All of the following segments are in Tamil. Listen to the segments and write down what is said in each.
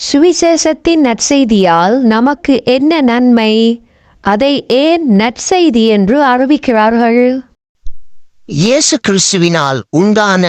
சுவிசேஷத்தின் நற்செய்தியால் நமக்கு என்ன நன்மை? அதை ஏன் நற்செய்தி என்று அறிவிக்கிறார்கள்? இயேசு கிறிஸ்துவினால் உண்டான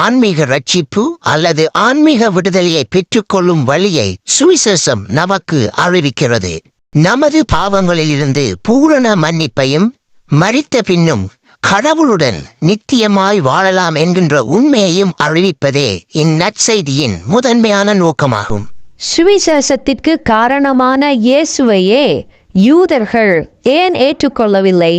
ஆன்மீக ரட்சிப்பு அல்லது ஆன்மீக விடுதலையை பெற்றுக்கொள்ளும் வழியை சுவிசேஷம் நமக்கு அறிவிக்கிறது. நமது பாவங்களிலிருந்து பூரண மன்னிப்பையும் மரித்த பின்னும் கடவுளுடன் நித்தியமாய் வாழலாம் என்கின்ற உண்மையையும் அறிவிப்பதே இந்நற்செய்தியின் முதன்மையான நோக்கமாகும். சுவிசேஷத்திற்கு காரணமான இயேசுவையே யூதர்கள் ஏன் ஏற்றுக்கொள்ளவில்லை?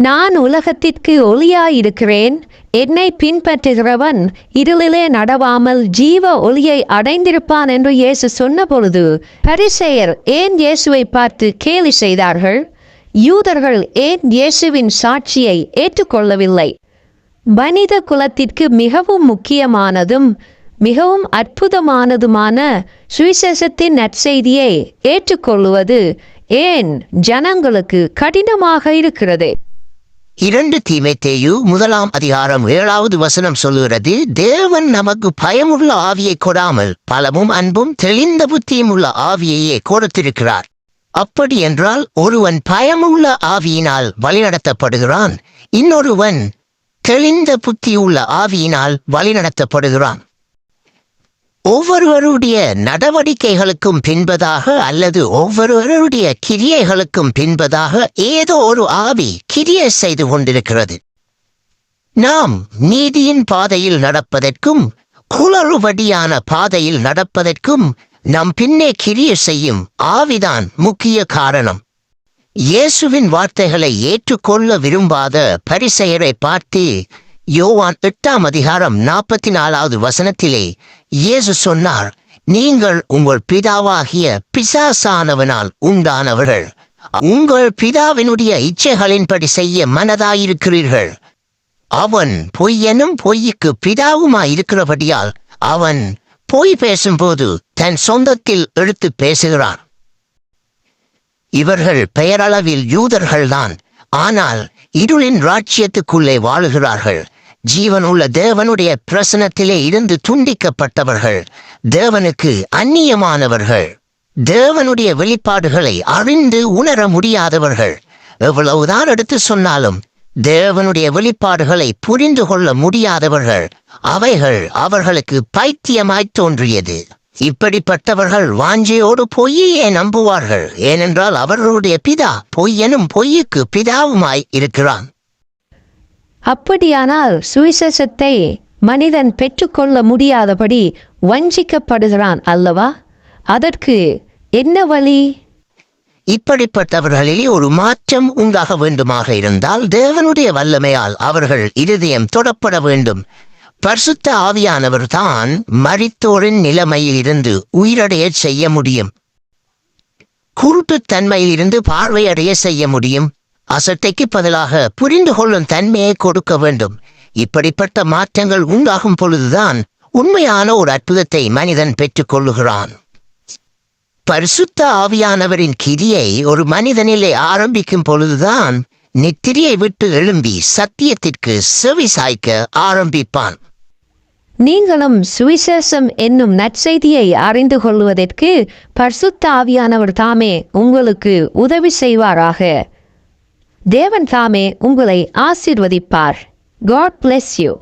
நான் உலகத்திற்கு ஒளியாயிருக்கிறேன், என்னை பின்பற்றுகிறவன் இருளிலே நடவாமல் ஜீவ ஒளியை அடைந்திருப்பான் என்று இயேசு சொன்னபொழுது பரிசேயர் ஏன் இயேசுவை பார்த்து கேலி செய்தார்கள்? யூதர்கள் ஏன் இயேசுவின் சாட்சியை ஏற்றுக்கொள்ளவில்லை? மனித குலத்திற்கு மிகவும் முக்கியமானதும் மிகவும் அற்புதமானதுமான சுவிசேஷத்தின் நற்செய்தியை ஏற்றுக்கொள்வது ஏன் ஜனங்களுக்கு கடினமாக இருக்கிறது? 2 தீமோத்தேயு 1:7 சொல்லுகிறது, தேவன் நமக்கு பயமுள்ள ஆவியை கொடாமல் பலமும் அன்பும் தெளிந்த புத்தியும் உள்ள ஆவியையே கொடுத்திருக்கிறார். அப்படி என்றால் ஒருவன் பயமுள்ள ஆவியினால் வழிநடத்தப்படுகிறான், இன்னொருவன் தெளிந்த புத்தியுள்ள ஆவியினால் வழிநடத்தப்படுகிறான். ஒவ்வொருவருடைய நடவடிக்கைகளுக்கும் பின்பதாக அல்லது ஒவ்வொருவருடைய கிரியைகளுக்கும் பின்பதாக ஏதோ ஒரு ஆவி கிரியை செய்து கொண்டிருக்கிறது. நாம் நீதியின் பாதையில் நடப்பதற்கும் குளறுபடியான பாதையில் நடப்பதற்கும் நம் பின்னே கிரியை செய்யும் ஆவிதான் முக்கிய காரணம். இயேசுவின் வார்த்தைகளை ஏற்றுக்கொள்ள விரும்பாத பரிசேயரை பார்த்து யோவான் 8:44 இயேசு சொன்னார், நீங்கள் உங்கள் பிதாவாகிய பிசாசானவனால் உண்டானவர்கள், உங்கள் பிதாவினுடைய இச்சைகளின்படி செய்ய மனதாயிருக்கிறீர்கள். அவன் பொய்யனும் பொய்யுக்கு பிதாவுமாயிருக்கிறபடியால் அவன் பொய் பேசும்போது தன் சொந்தத்தில் எடுத்து பேசுகிறான். இவர்கள் பெயரளவில் யூதர்கள்தான், ஆனால் இருளின் ராஜ்யத்துக்குள்ளே வாழுகிறார்கள். ஜீவனுள்ள தேவனுடைய பிரசனத்திலே இருந்து துண்டிக்கப்பட்டவர்கள், தேவனுக்கு அந்நியமானவர்கள், தேவனுடைய வெளிப்பாடுகளை அறிந்து உணர முடியாதவர்கள். எவ்வளவுதான் எடுத்து சொன்னாலும் தேவனுடைய வெளிப்பாடுகளை புரிந்து கொள்ள முடியாதவர்கள். அவைகள் அவர்களுக்கு பைத்தியமாய் தோன்றியது. இப்படிப்பட்டவர்கள் வாஞ்சையோடு பொய்யே நம்புவார்கள், ஏனென்றால் அவர்களுடைய பிதா பொய்யனும் பொய்யுக்கு பிதாவுமாய் இருக்கிறான். அப்படியானால் சுவிசேஷத்தை மனிதன் பெற்றுக்கொள்ள முடியாதபடி வஞ்சிக்கப்படுகிறான் அல்லவா? அதற்கு என்ன வழி? இப்படிப்பட்டவர்களில் ஒரு மாற்றம் உண்டாக வேண்டுமாக இருந்தால் தேவனுடைய வல்லமையால் அவர்கள் இருதயம் தொடப்பட வேண்டும். பரிசுத்த ஆவியானவர் தான் மரித்தோரின் நிலைமையில் இருந்து உயிரடைய செய்ய முடியும். குருட்டுத்தன்மையில் இருந்து பார்வையடைய செய்ய முடியும். அசட்டைக்கு பதிலாக புரிந்து கொள்ளும் தன்மையை கொடுக்க வேண்டும். இப்படிப்பட்ட மாற்றங்கள் உண்டாகும் பொழுதுதான் உண்மையான ஒரு அற்புதத்தை மனிதன் பெற்றுக்கொள்ளுகிறான். பரிசுத்த ஆவியானவரின் கிரியை ஒரு மனிதனிலே ஆரம்பிக்கும் பொழுதுதான் நித்திரியை விட்டு எழும்பி சத்தியத்திற்கு செவி சாய்க்க ஆரம்பிப்பான். நீங்களும் சுவிசேஷம் என்னும் நற்செய்தியை அறிந்து கொள்வதற்கு பரிசுத்த ஆவியானவர் தாமே உங்களுக்கு உதவி செய்வாராக. தேவன் தாமே உங்களை ஆசீர்வதிப்பார். God bless you.